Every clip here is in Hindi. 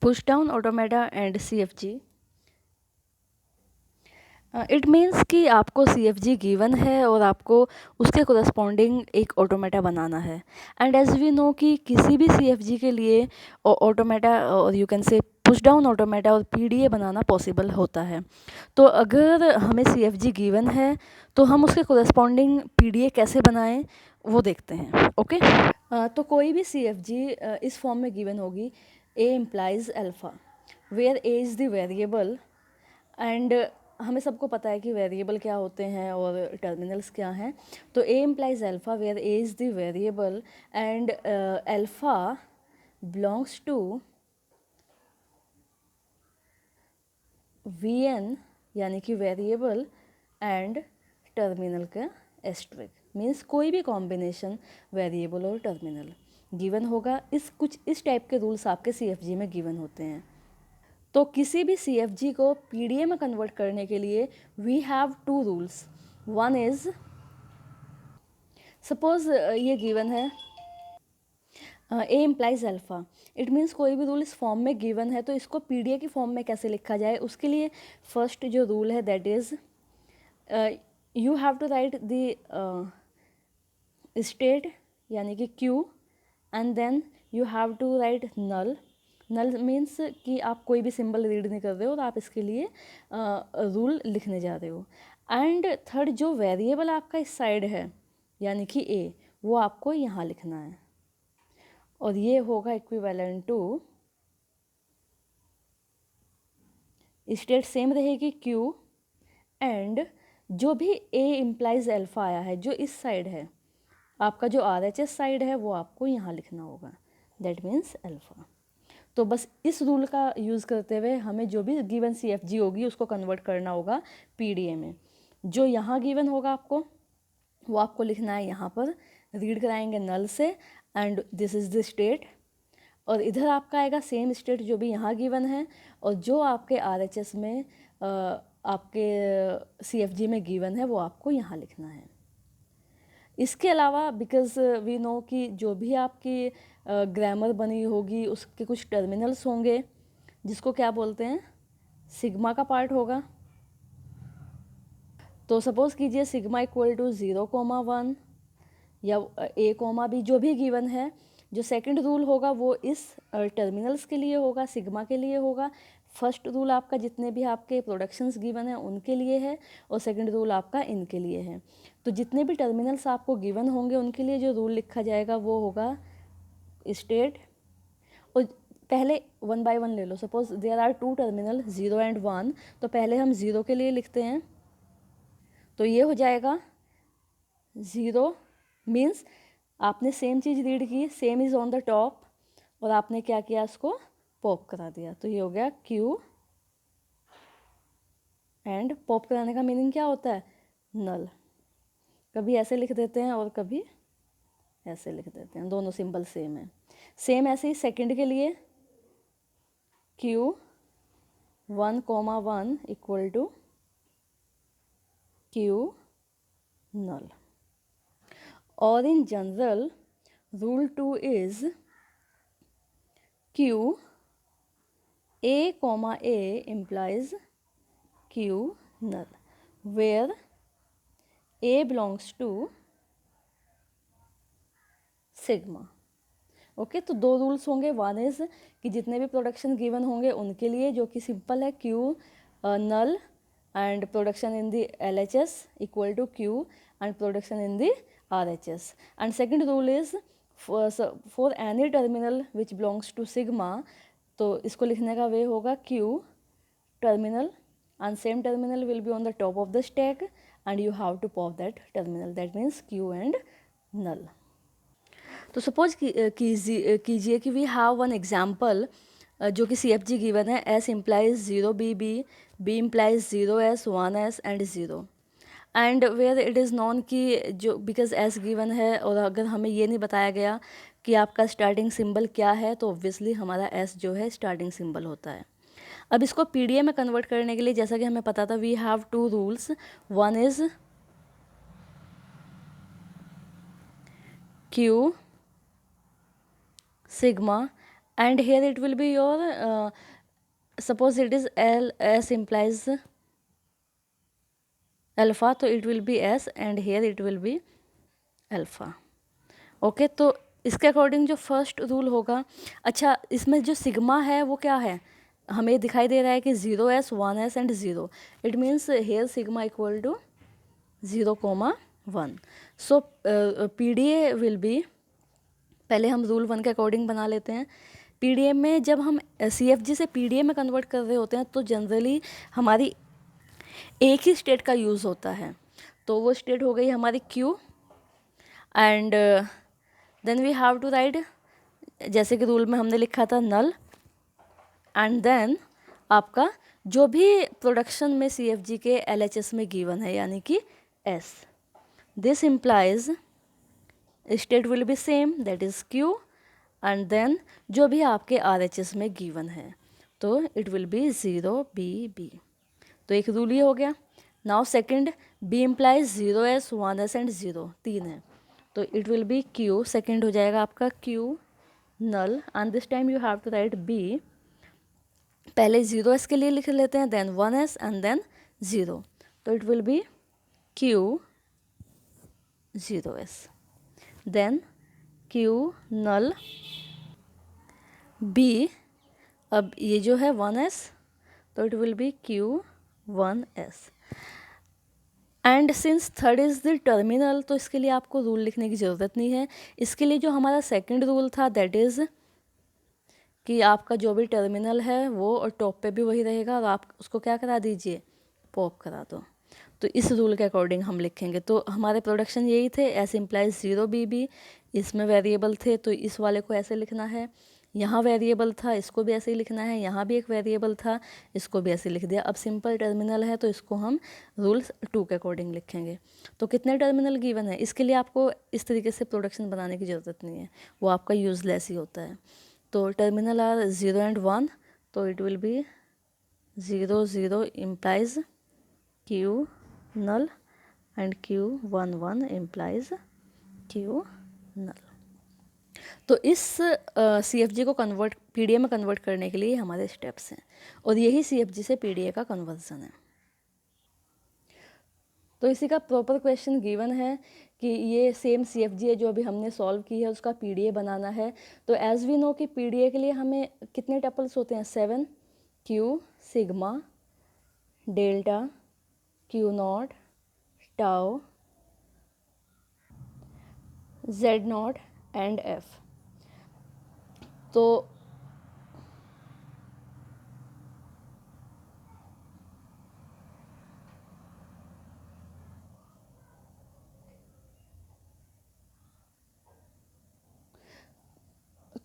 push down automata and CFG. It means कि आपको CFG गिवन है और आपको उसके कोरस्पॉन्डिंग एक ऑटोमेटा बनाना है। एंड एज वी नो कि किसी भी CFG के लिए ऑटोमेटा और you can say push down automata और PDA बनाना पॉसिबल होता है। तो अगर हमें CFG गिवन है तो हम उसके कोरस्पॉन्डिंग PDA कैसे बनाएं वो देखते हैं। ओके तो कोई भी CFG इस फॉर्म में गिवन होगी, A implies alpha where A is the variable. And हमें सबको पता है कि वेरिएबल क्या होते हैं और टर्मिनल्स क्या हैं। तो A implies alpha where A is the variable and alpha belongs to Vn यानी कि वेरिएबल एंड टर्मिनल का एस्ट्रिक मीन्स कोई भी कॉम्बिनेशन वेरिएबल और टर्मिनल गिवन होगा। कुछ इस टाइप के रूल्स आपके CFG में गिवन होते हैं। तो किसी भी CFG को PDA में कन्वर्ट करने के लिए we have two rules. One is suppose ये गिवन है A implies अल्फ़ा, इट मीन्स कोई भी रूल इस फॉर्म में गिवन है तो इसको PDA की फॉर्म में कैसे लिखा जाए, उसके लिए फर्स्ट जो रूल है that is you have to write the state यानी कि Q and then you have to write null. Null means कि आप कोई भी सिंबल रीड नहीं कर रहे हो और आप इसके लिए रूल लिखने जा रहे हो। एंड थर्ड जो वेरिएबल आपका इस साइड है यानी कि A, वो आपको यहाँ लिखना है और ये होगा इक्विवेलेंट टू स्टेट सेम रहेगी Q एंड जो भी A इम्प्लाइज अल्फ़ा आया है जो इस साइड है, आपका जो RHS साइड है वो आपको यहाँ लिखना होगा, दैट मीन्स अल्फ़ा। तो बस इस रूल का यूज़ करते हुए हमें जो भी गिवन CFG होगी उसको कन्वर्ट करना होगा PDA में। जो यहाँ गिवन होगा आपको वो आपको लिखना है यहाँ पर, रीड कराएंगे नल से and this is the state. और इधर आपका आएगा सेम स्टेट जो भी यहाँ गिवन है और जो आपके RHS में आपके CFG में गिवन है वो आपको यहाँ लिखना है। इसके अलावा बिकॉज वी नो कि जो भी आपकी ग्रामर बनी होगी उसके कुछ टर्मिनल्स होंगे जिसको क्या बोलते हैं, सिग्मा का पार्ट होगा। तो सपोज़ कीजिए सिग्मा इक्वल टू 0,1 या A,B जो भी गिवन है, जो सेकंड रूल होगा वो इस टर्मिनल्स के लिए होगा, सिग्मा के लिए होगा। फर्स्ट रूल आपका जितने भी आपके प्रोडक्शंस गिवन है उनके लिए है और सेकंड रूल आपका इनके लिए है। तो जितने भी टर्मिनल्स आपको गिवन होंगे उनके लिए जो रूल लिखा जाएगा वो होगा स्टेट। और पहले वन बाय वन ले लो। Suppose there are two terminal 0 and 1, तो पहले हम 0 के लिए लिखते हैं। तो ये हो जाएगा 0 मीन्स आपने सेम चीज़ रीड की, same is on the top और आपने क्या किया, उसको पॉप करा दिया। तो ये हो गया Q एंड पॉप कराने का मीनिंग क्या होता है, नल। कभी ऐसे लिख देते हैं और कभी ऐसे लिख देते हैं, दोनों सिंबल सेम है। सेम ऐसे ही सेकंड के लिए Q 1,1 equal to Q null। और in general rule 2 is Q A implies Q null where A belongs to सिग्मा। ओके तो दो रूल्स होंगे, वन इज़ कि जितने भी प्रोडक्शन गिवन होंगे उनके लिए जो कि सिंपल है Q null and production in the LHS equal to Q and production in the RHS। And second rule is for any terminal which belongs to sigma, तो इसको लिखने का वे होगा Q terminal and same terminal will be on the top of the stack and you have to pop that terminal, that means Q and null। तो सपोज कीजिए कि वी हैव वन एग्जाम्पल जो कि CFG गिवन है, S implies 0BB, B implies 0S, 1S and 0 and where it is non कि जो बिकॉज S गिवन है और अगर हमें ये नहीं बताया गया कि आपका स्टार्टिंग सिंबल क्या है तो ऑब्वियसली हमारा S जो है स्टार्टिंग सिंबल होता है। अब इसको PDA में कन्वर्ट करने के लिए जैसा कि हमें पता था we have two rules, one is Q sigma and here it will be your suppose it is L, S implies alpha, तो it will be S and here it will be alpha. Okay तो इसके अकॉर्डिंग जो फर्स्ट रूल होगा, अच्छा इसमें जो सिग्मा है वो क्या है, हमें दिखाई दे रहा है कि 0s 1s and 0, it means here sigma equal to 0,1. So PDA will be, पहले हम रूल 1 के अकॉर्डिंग बना लेते हैं. पीडीए में जब हम सीएफजी से पीडीए में कन्वर्ट कर रहे होते हैं तो जनरली हमारी एक ही स्टेट का यूज़ होता है. तो वो स्टेट हो गई हमारी Q and then we have to write, जैसे कि रूल में हमने लिखा था नल, एंड देन आपका जो भी प्रोडक्शन में सीएफजी के एलएचएस में गिवन है यानी कि S, this implies state will be same that is Q and then जो भी आपके आरएचएस में गिवन है तो it will be 0 B B. तो एक रूल ये हो गया. Now second, B implies 0s 1s and 0, 3 है तो it will be Q, second हो जाएगा आपका Q null and this time you have to write B. पहले 0s के लिए लिख लेते हैं, देन 1s एंड देन 0, तो it will be Q 0s then Q null B. अब ये जो है 1s तो it will be Q 1s and since third is the terminal तो इसके लिए आपको रूल लिखने की ज़रूरत नहीं है. इसके लिए जो हमारा सेकंड रूल था दैट इज़ कि आपका जो भी टर्मिनल है वो और टॉप पे भी वही रहेगा और आप उसको क्या करा दीजिए, पॉप करा दो. तो इस रूल के अकॉर्डिंग हम लिखेंगे. तो हमारे प्रोडक्शन यही थे, एस इम्प्लाइज 0 BB, इसमें वेरिएबल थे तो इस वाले को ऐसे लिखना है, यहाँ वेरिएबल था इसको भी ऐसे ही लिखना है, यहाँ भी एक वेरिएबल था इसको भी ऐसे लिख दिया. अब सिंपल टर्मिनल है तो इसको हम रूल्स 2 के अकॉर्डिंग लिखेंगे. तो कितने टर्मिनल गिवन है, इसके लिए आपको इस तरीके से प्रोडक्शन बनाने की ज़रूरत नहीं है, वो आपका यूजलेस ही होता है. तो टर्मिनल आर 0 एंड 1 तो it will be 0 0 implies Q null and Q 1 1 implies Q null. तो इस CFG को कन्वर्ट PDA में कन्वर्ट करने के लिए हमारे स्टेप्स हैं और यही CFG से PDA का कन्वर्जन है. तो इसी का प्रॉपर क्वेश्चन गिवन है कि ये सेम CFG है जो अभी हमने सॉल्व की है, उसका PDA बनाना है. तो एज वी नो कि PDA के लिए हमें कितने टपल्स होते हैं, 7, Q sigma delta Q not tau Z not and F. तो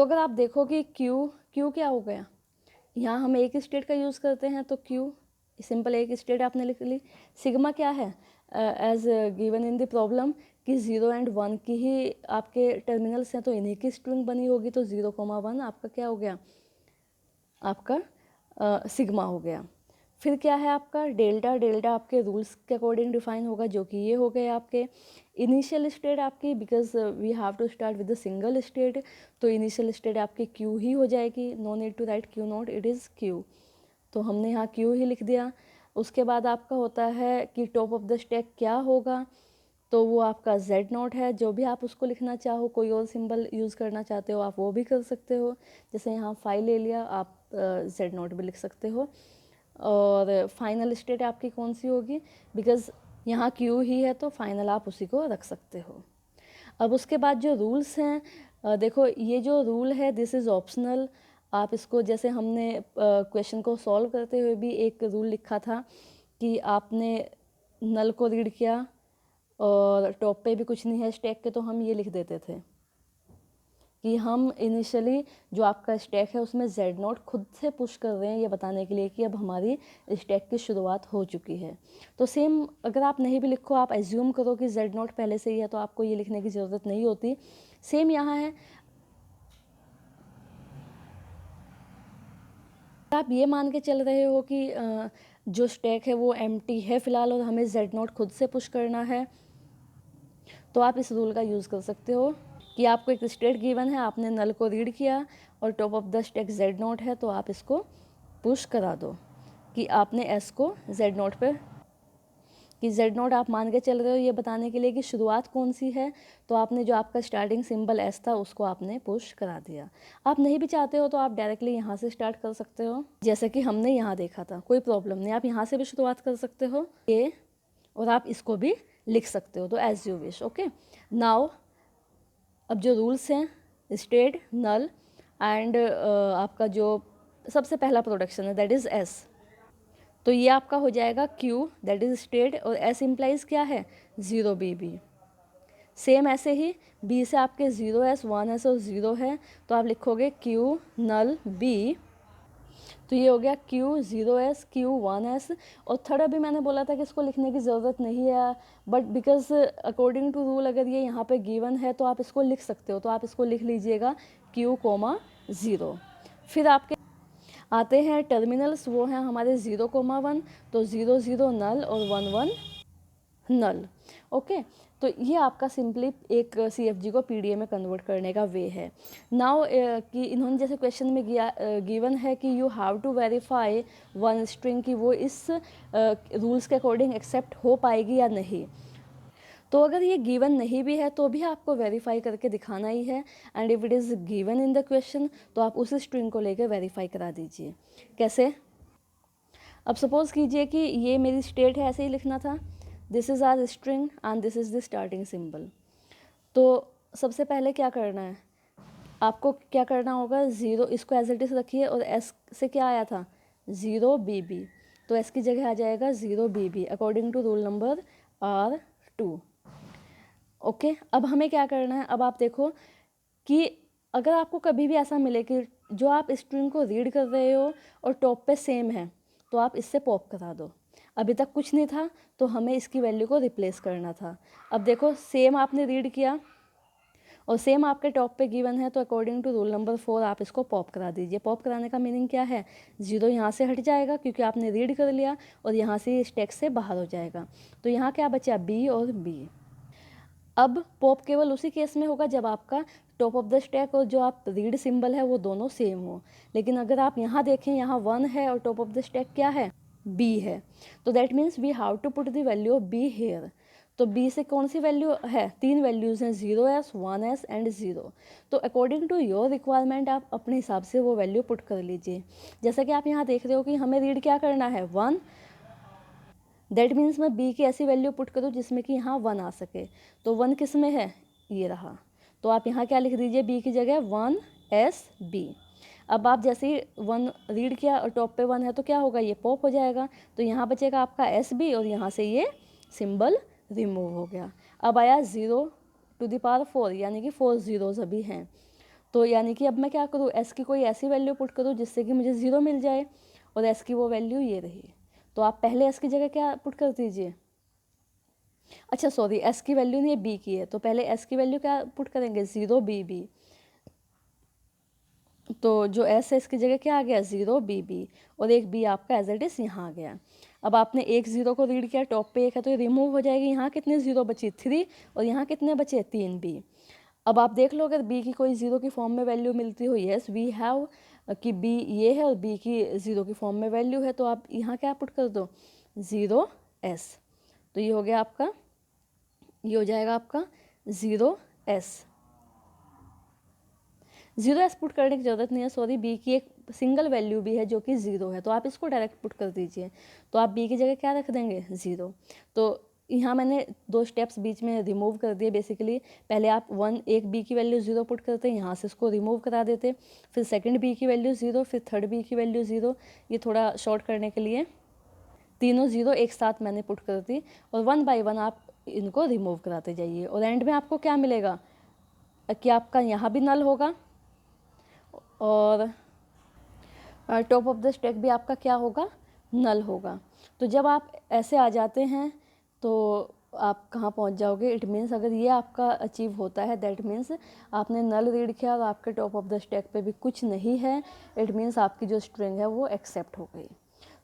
अगर आप देखो कि Q क्या हो गया, यहाँ हम एक स्टेट का यूज़ करते हैं तो Q सिंपल एक स्टेट आपने लिख ली. सिग्मा क्या है, as given in the problem कि 0 एंड 1 की ही आपके टर्मिनल्स हैं तो इन्हीं की स्ट्रिंग बनी होगी तो 0,1 आपका क्या हो गया, आपका सिग्मा हो गया. फिर क्या है आपका डेल्टा, डेल्टा आपके रूल्स के अकॉर्डिंग डिफाइन होगा जो कि ये हो गए आपके इनिशियल स्टेट आपकी, because we have to start with the single state. तो इनिशियल स्टेट आपकी क्यू ही हो जाएगी, no need to write Q naught, it is Q. तो हमने यहाँ क्यू ही लिख दिया. उसके बाद आपका होता है कि टॉप ऑफ द स्टैक क्या होगा, तो वो आपका Z नॉट है. जो भी आप उसको लिखना चाहो, कोई और सिंबल यूज़ करना चाहते हो आप वो भी कर सकते हो. जैसे यहाँ 5 ले लिया, आप Z नॉट भी लिख सकते हो. और फाइनल स्टेट आपकी कौन सी होगी, बिकॉज़ यहाँ क्यू ही है तो फाइनल आप उसी को रख सकते हो. अब उसके बाद जो रूल्स हैं, देखो ये जो रूल है दिस इज़ ऑप्शनल. आप इसको जैसे हमने क्वेश्चन को सॉल्व करते हुए भी एक रूल लिखा था कि आपने नल को रीड किया और टॉप पे भी कुछ नहीं है स्टैक के, तो हम ये लिख देते थे कि हम इनिशियली जो आपका स्टैक है उसमें Z नॉट खुद से पुश कर रहे हैं ये बताने के लिए कि अब हमारी स्टैक की शुरुआत हो चुकी है. तो सेम अगर आप नहीं भी लिखो, आप एज्यूम करो कि Z नॉट पहले से ही है तो आपको ये लिखने की ज़रूरत नहीं होती. सेम यहाँ है, आप ये मान के चल रहे हो कि जो स्टैक है वो एम्प्टी है फ़िलहाल और हमें Z नॉट खुद से पुश करना है, तो आप इस रूल का यूज़ कर सकते हो कि आपको एक स्टेट गिवन है, आपने नल को रीड किया और top of the stack Z note है, तो आप इसको पुश करा दो कि आपने एस को जेड नोट पे, कि जेड नोट आप मान के चल रहे हो ये बताने के लिए कि शुरुआत कौन सी है, तो आपने जो आपका स्टार्टिंग सिंबल एस था उसको आपने पुश करा दिया। आप नहीं भी चाहते हो तो आप डायरेक्टली यहाँ से स्टार्ट कर सकते हो, जैसे कि हमने यहाँ देखा था, कोई प्रॉब्लम नहीं, आप यहाँ से भी शुरुआत कर सकते हो ये, और आप इसको भी लिख सकते हो, तो as you wish. Okay, now अब जो रूल्स हैं, स्टेट, नल एंड आपका जो सबसे पहला प्रोडक्शन है दैट इज़ एस, तो ये आपका हो जाएगा Q दैट इज स्टेट, और S इम्प्लाइज क्या है 0BB। सेम ऐसे ही B से आपके 0S 1S और 0 है, तो आप लिखोगे Q नल B, तो ये हो गया Q 0S Q 1S। और थर्ड अभी मैंने बोला था कि इसको लिखने की ज़रूरत नहीं है, but because according to rule अगर ये यहाँ पे गिवन है तो आप इसको लिख सकते हो, तो आप इसको लिख लीजिएगा Q 0। फिर आपके आते हैं टर्मिनल्स, वो हैं हमारे 0,1, तो 0,0 नल और 1,1 नल। ओके, तो ये आपका सिंपली एक CFG को PDA में कन्वर्ट करने का वे है। नाउ कि इन्होंने जैसे क्वेश्चन में गिवन है कि you have to verify one string कि वो इस रूल्स के अकॉर्डिंग एक्सेप्ट हो पाएगी या नहीं, तो अगर ये गिवन नहीं भी है तो भी आपको वेरीफाई करके दिखाना ही है, and if it is given in the question तो आप उस स्ट्रिंग को लेकर वेरीफाई करा दीजिए। कैसे, अब सपोज़ कीजिए कि ये मेरी स्टेट है, ऐसे ही लिखना था, this is our string and this is the starting symbol. तो सबसे पहले क्या करना है, आपको क्या करना होगा, 0 इसको एज इट इज़ रखिए, और S से क्या आया था 0BB, तो S की जगह आ जाएगा 0BB according to rule number R2। Okay, अब हमें क्या करना है, अब आप देखो कि अगर आपको कभी भी ऐसा मिले कि जो आप स्ट्रिंग को रीड कर रहे हो और टॉप पे सेम है, तो आप इससे पॉप करा दो। अभी तक कुछ नहीं था तो हमें इसकी वैल्यू को रिप्लेस करना था। अब देखो सेम आपने रीड किया और सेम आपके टॉप पे गिवन है, तो अकॉर्डिंग टू रूल नंबर 4 आप इसको पॉप करा दीजिए। पॉप कराने का मीनिंग क्या है, 0 यहाँ से हट जाएगा क्योंकि आपने रीड कर लिया, और यहाँ से स्टैक से बाहर हो जाएगा, तो यहाँ क्या बचा B और B। अब पॉप केवल उसी केस में होगा जब आपका टॉप ऑफ द स्टैक और जो आप रीड सिंबल है वो दोनों सेम हो, लेकिन अगर आप यहाँ देखें, यहाँ 1 है और टॉप ऑफ द स्टैक क्या है B है, तो that means we have to put the value of B here. तो B से कौन सी वैल्यू है, 3 वैल्यूज़ हैं 0S 1S एंड 0, तो अकॉर्डिंग टू योर रिक्वायरमेंट आप अपने हिसाब से वो वैल्यू पुट कर लीजिए। जैसा कि आप यहाँ देख रहे हो कि हमें रीड क्या करना है 1, दैट मीन्स मैं B की ऐसी वैल्यू पुट करूँ जिसमें कि यहाँ 1 आ सके, तो 1 किस में है, ये रहा, तो आप यहाँ क्या लिख दीजिए B की जगह 1SB। अब आप जैसे ही 1 रीड किया और टॉप पे 1 है तो क्या होगा, ये पॉप हो जाएगा, तो यहाँ बचेगा आपका SB और यहाँ से ये सिंबल रिमूव हो गया। अब आया 0 टू द पावर 4, यानी कि 4 zeros अभी हैं, तो यानी कि अब मैं क्या करूँ, S की कोई ऐसी वैल्यू पुट करूँ जिससे कि मुझे 0 मिल जाए, और S की वो वैल्यू ये रही, तो आप पहले S की जगह क्या पुट कर दीजिए, अच्छा सॉरी S की वैल्यू नहीं है B की है, तो पहले S की वैल्यू क्या पुट करेंगे 0BB, तो जो S है इसकी जगह क्या आ गया 0BB, और एक B आपका एज इट इज़ यहाँ आ गया। अब आपने एक 0 को रीड किया, टॉप पे 1 है तो ये रिमूव हो जाएगी, यहाँ कितने 0 बची 3, और यहाँ कितने बचे 3B। अब आप देख लो अगर B की कोई 0 की फॉर्म में वैल्यू मिलती हो, येस वी हैव कि B ये है और B की 0 की फॉर्म में वैल्यू है, तो आप यहाँ क्या पुट कर दो 0S, तो ये हो गया आपका, ये हो जाएगा आपका 0S। 0S पुट करने की ज़रूरत नहीं है, सॉरी B की एक सिंगल वैल्यू भी है जो कि 0 है, तो आप इसको डायरेक्ट पुट कर दीजिए, तो आप B की जगह क्या रख देंगे 0। तो यहाँ मैंने 2 स्टेप्स बीच में रिमूव कर दिए बेसिकली, पहले आप एक B की वैल्यू 0 पुट करते, यहाँ से इसको रिमूव करा देते, फिर सेकंड B की वैल्यू 0, फिर थर्ड B की वैल्यू 0, ये थोड़ा शॉर्ट करने के लिए तीनों 0 एक साथ मैंने पुट कर दी, और 1 बाय 1 आप इनको रिमूव कराते जाइए, और एंड में आपको क्या मिलेगा कि आपका यहाँ भी नल होगा और टॉप ऑफ द स्टैक भी आपका क्या होगा नल होगा। तो जब आप ऐसे आ जाते हैं तो आप कहाँ पहुँच जाओगे, इट मीन्स अगर ये आपका अचीव होता है दैट मीन्स आपने नल रीड किया और आपके टॉप ऑफ द स्टैक पे भी कुछ नहीं है, इट मीन्स आपकी जो स्ट्रिंग है वो एक्सेप्ट हो गई।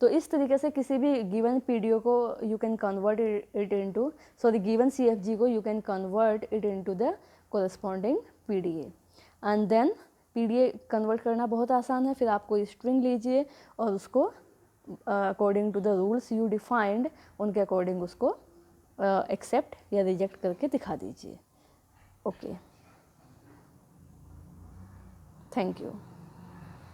तो इस तरीके से किसी भी गिवन पीडीओ को you can convert it into, sorry given CFG को you can convert it into the corresponding PDA, and then PDA convert करना बहुत आसान है। फिर आप कोई स्ट्रिंग लीजिए और उसको according to the rules you defined, उनके अकॉर्डिंग उसको एक्सेप्ट या रिजेक्ट करके दिखा दीजिए। Okay, thank you.